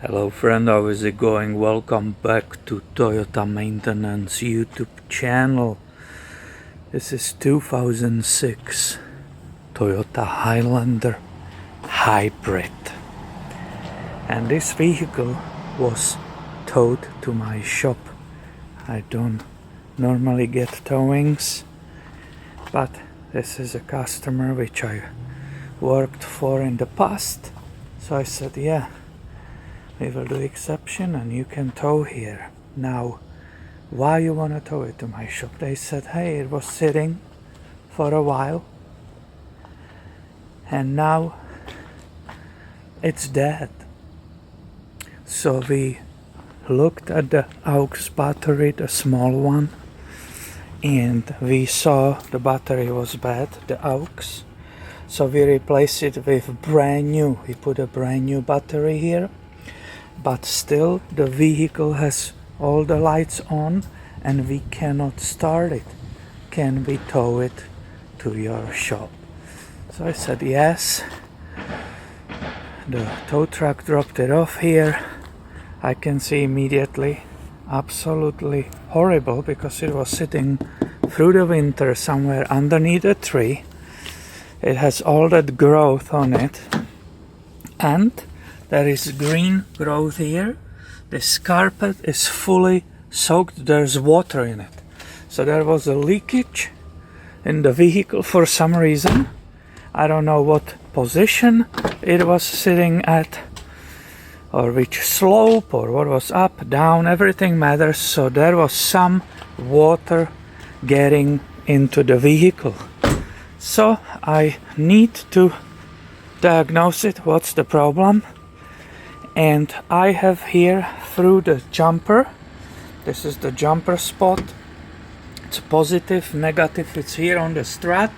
Hello friend, how is it going? Welcome back to Toyota Maintenance YouTube channel. This is 2006 Toyota Highlander Hybrid. And this vehicle was towed to my shop. I don't normally get towings, but this is a customer which I worked for in the past. So I said, yeah, we will do exception and you can tow here. Now, why you want to tow it to my shop? They said, hey, it was sitting for a while and now it's dead. So we looked at the aux battery, the small one, and we saw the battery was bad, the aux. So we replaced it with brand new. We put a brand new battery here. But still the vehicle has all the lights on and we cannot start it. Can we tow it to your shop? So I said yes. The tow truck dropped it off here. I can see immediately, absolutely horrible, because it was sitting through the winter somewhere underneath a tree. It has all that growth on it, and there is green growth here. This carpet is fully soaked. There's water in it. So there was a leakage in the vehicle for some reason. I don't know what position it was sitting at, or which slope, or what was up, down, everything matters. So there was some water getting into the vehicle. So I need to diagnose it. What's the problem? And I have here through the jumper, this is the jumper spot, it's positive, negative, it's here on the strut,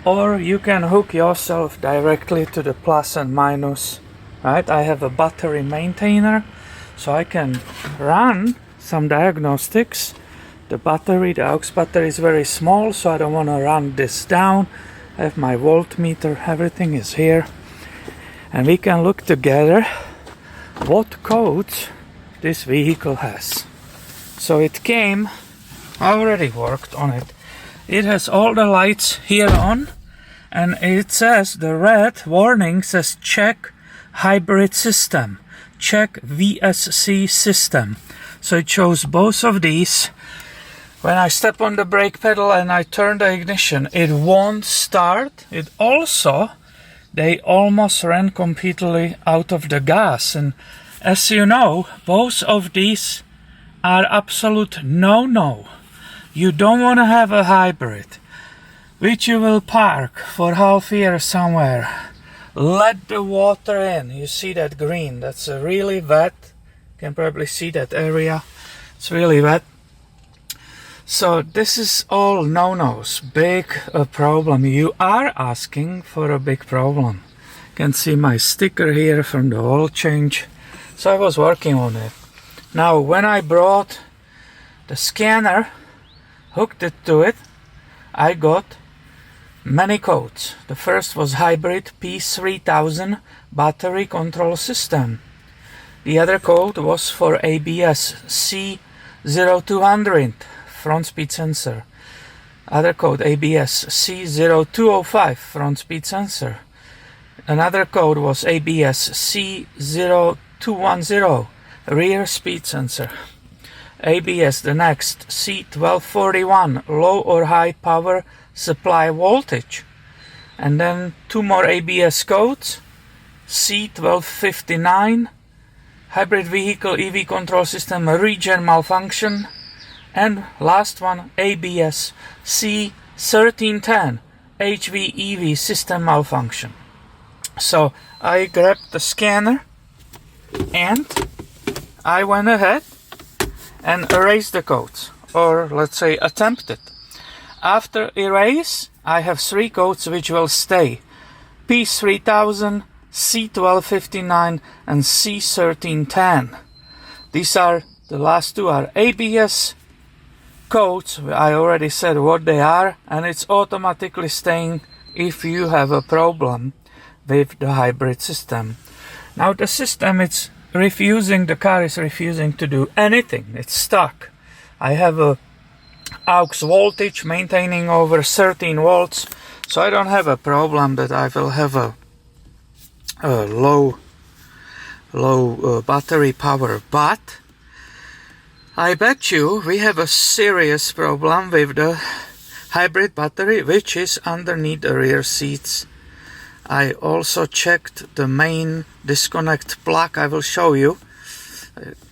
or you can hook yourself directly to the plus and minus, right? I have a battery maintainer, so I can run some diagnostics. The battery, the aux battery is very small, so I don't want to run this down. I have my voltmeter, everything is here. And we can look together what codes this vehicle has. So it came, I already worked on it. It has all the lights here on, and it says, the red warning says check hybrid system, check VSC system. So it shows both of these. When I step on the brake pedal and I turn the ignition, it won't start. It also, they almost ran completely out of the gas, and as you know, both of these are absolute no-no. You don't want to have a hybrid which you will park for half a year somewhere. Let the water in. You see that green, that's really wet. You can probably see that area, it's really wet. So this is all no-nos, big problem. You are asking for a big problem. You can see my sticker here from the oil change. So I was working on it. Now when I brought the scanner, hooked it to it, I got many codes. The first was hybrid P3000 battery control system. The other code was for ABS C1200 front speed sensor. Other code ABS C0205 front speed sensor. Another code was ABS C1210 rear speed sensor. ABS, the next, C1241 low or high power supply voltage. And then two more ABS codes, C1259 hybrid vehicle EV control system regen malfunction. And last one, ABS C1310 HV EV system malfunction. So I grabbed the scanner and I went ahead and erased the codes, or let's say attempted. After erase, I have three codes which will stay: P3000 C1259 and C1310. These are, the last two are ABS codes. I already said what they are, and it's automatically staying if you have a problem with the hybrid system. Now the system, it's the car is refusing to do anything. It's stuck. I have a aux voltage maintaining over 13 volts, so I don't have a problem that I will have a low battery power, but I bet you we have a serious problem with the hybrid battery, which is underneath the rear seats. I also checked the main disconnect plug. I will show you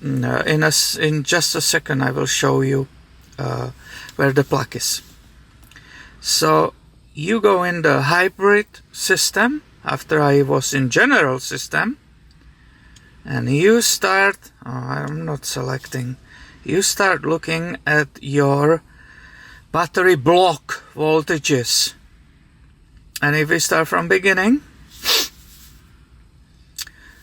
in just a second. I will show you where the plug is. So you go in the hybrid system after I was in general system, and you start, I'm not selecting, you start looking at your battery block voltages. And if we start from beginning,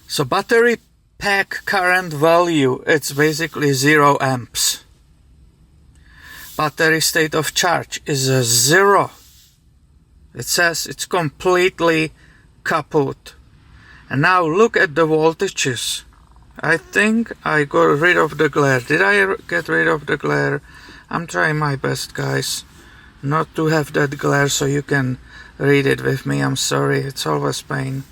so battery pack current value, it's basically 0 amps. Battery state of charge is a 0. It says it's completely kaput. And now look at the voltages. I think I got rid of the glare. Did I get rid of the glare? I'm trying my best, guys, not to have that glare so you can read it with me. I'm sorry, it's always pain.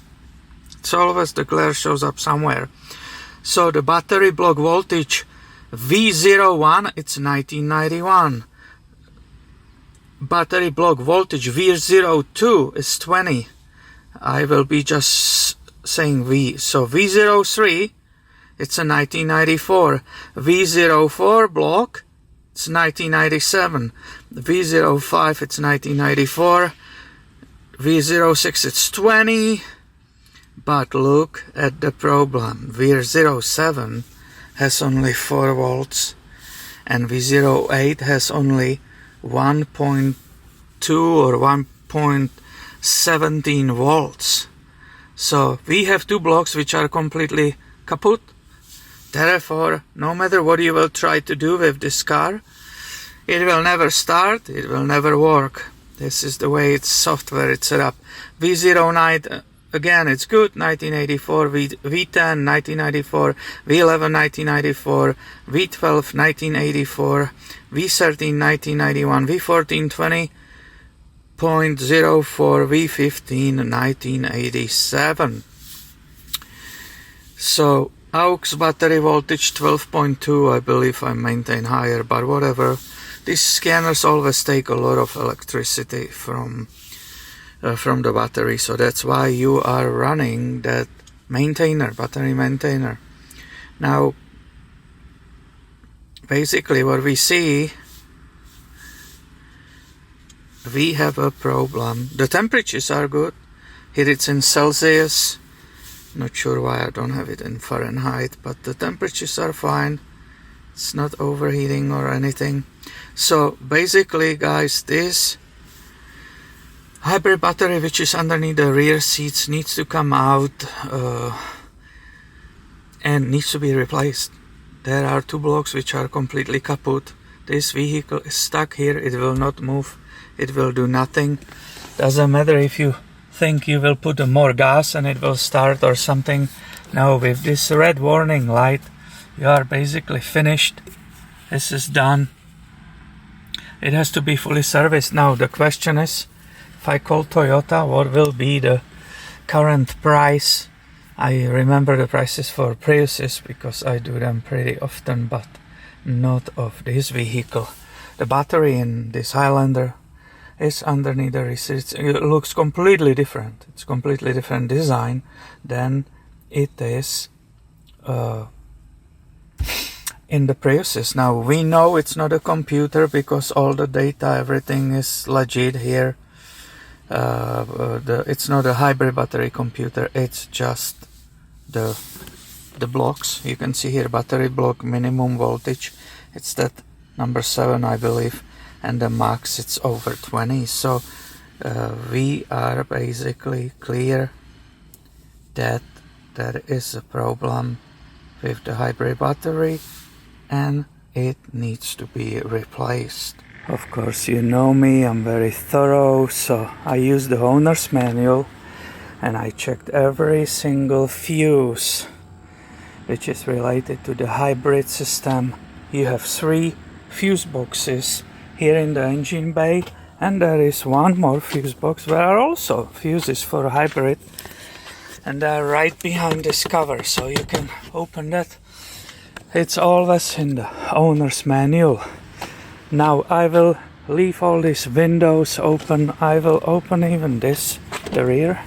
It's always the glare shows up somewhere. So the battery block voltage V01, it's 1991. Battery block voltage V02 is 20. I will be just saying V. So V03, it's a 1994. V04 block, it's 1997. V05, it's 1994. V06, it's 20. But look at the problem. V07 has only 4 volts, and V08 has only 1.2 or 1.17 volts. So we have 2 blocks which are completely kaput. Therefore, no matter what you will try to do with this car, it will never start, it will never work. This is the way its software is set up. V09, again, it's good, 1984, V10, 1994, V11, 1994, V12, 1984, V13, 1991, V14, 20.04, V15, 1987. So, aux battery voltage 12.2, I believe I maintain higher, but whatever. These scanners always take a lot of electricity from the battery, so that's why you are running that battery maintainer. Now, basically what we see, we have a problem. The temperatures are good. Here it's in Celsius. Not sure why I don't have it in Fahrenheit, but the temperatures are fine. It's not overheating or anything. So basically, guys, this hybrid battery which is underneath the rear seats needs to come out and needs to be replaced. There are 2 blocks which are completely kaput. This vehicle is stuck here. It will not move. It will do nothing. Doesn't matter if you think you will put more gas and it will start or something. Now with this red warning light, you are basically finished. This is done. It has to be fully serviced. Now the question is, if I call Toyota, what will be the current price? I remember the prices for Priuses because I do them pretty often, but not of this vehicle. The battery in this Highlander is underneath the receipts. It looks completely different. It's completely different design than it is in the Priuses. Now we know it's not a computer because all the data, everything is legit here. It's not a hybrid battery computer. It's just the blocks. You can see here battery block minimum voltage. It's that number 7, I believe, and the max it's over 20. So we are basically clear that there is a problem with the hybrid battery and it needs to be replaced. Of course, you know me, I'm very thorough, so I used the owner's manual and I checked every single fuse which is related to the hybrid system. You have 3 fuse boxes here in the engine bay, and there is one more fuse box where are also fuses for hybrid, and they're right behind this cover, so you can open that. It's always in the owner's manual. Now I will leave all these windows open. I will open even this, the rear,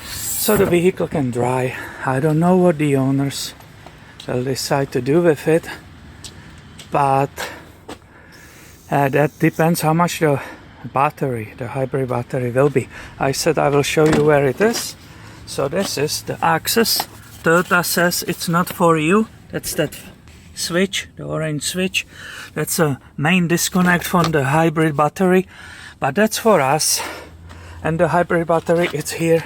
so the vehicle can dry. I don't know what the owners will decide to do with it, but that depends how much the battery, the hybrid battery will be. I said I will show you where it is. So this is the access. Toyota says it's not for you. That's that switch, the orange switch. That's a main disconnect from the hybrid battery, but that's for us. And the hybrid battery, it's here.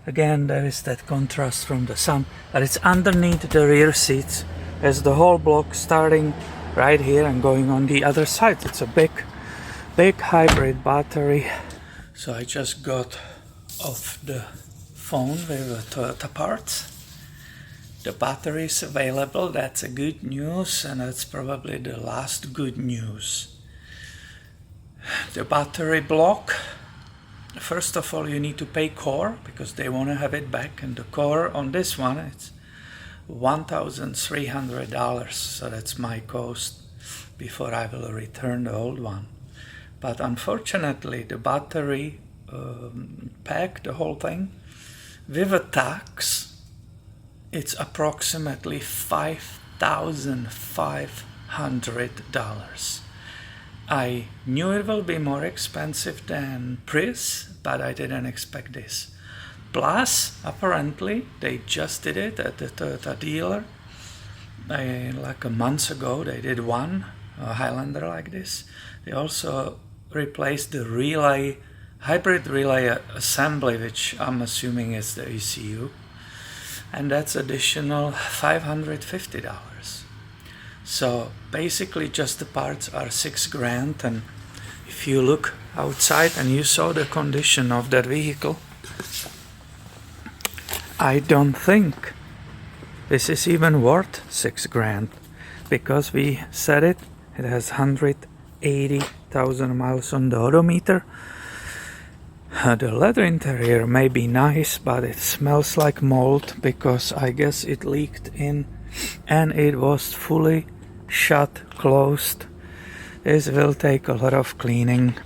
Again, there is that contrast from the sun, but it's underneath the rear seats. There's the whole block starting right here and going on the other side. It's a big hybrid battery. So I just got off the phone with the Toyota parts. The battery is available. That's a good news, and that's probably the last good news. The battery block, first of all you need to pay core because they want to have it back, and the core on this one it's $1,300, so that's my cost before I will return the old one. But unfortunately the battery pack, the whole thing, with a tax, it's approximately $5,500. I knew it will be more expensive than Prius, but I didn't expect this. Plus, apparently, they just did it at the Toyota dealer. Like a month ago, they did one, a Highlander like this. They also replaced the relay, hybrid relay assembly, which I'm assuming is the ECU. And that's additional $550. So basically just the parts are $6,000, and if you look outside and you saw the condition of that vehicle, I don't think this is even worth $6,000, because we said it has 180,000 miles on the odometer. The leather interior may be nice, but it smells like mold because I guess it leaked in and it was fully shut, closed. This will take a lot of cleaning.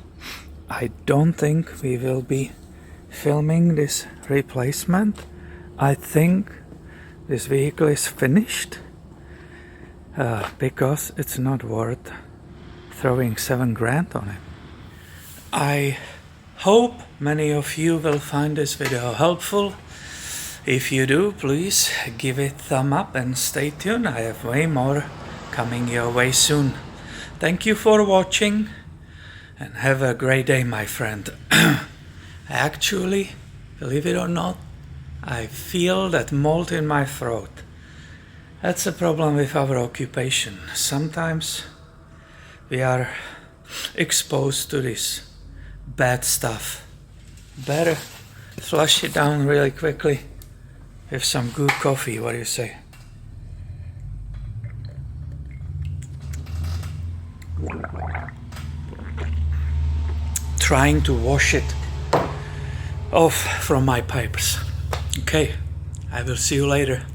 I don't think we will be filming this replacement. I think this vehicle is finished because it's not worth throwing $7,000 on it. I hope many of you will find this video helpful. If you do, please give it a thumb up and stay tuned. I have way more coming your way soon. Thank you for watching and have a great day, my friend. Actually, believe it or not, I feel that mold in my throat. That's a problem with our occupation. Sometimes we are exposed to this bad stuff. Better flush it down really quickly with some good coffee. What do you say? Trying to wash it off from my pipes. Okay, I will see you later.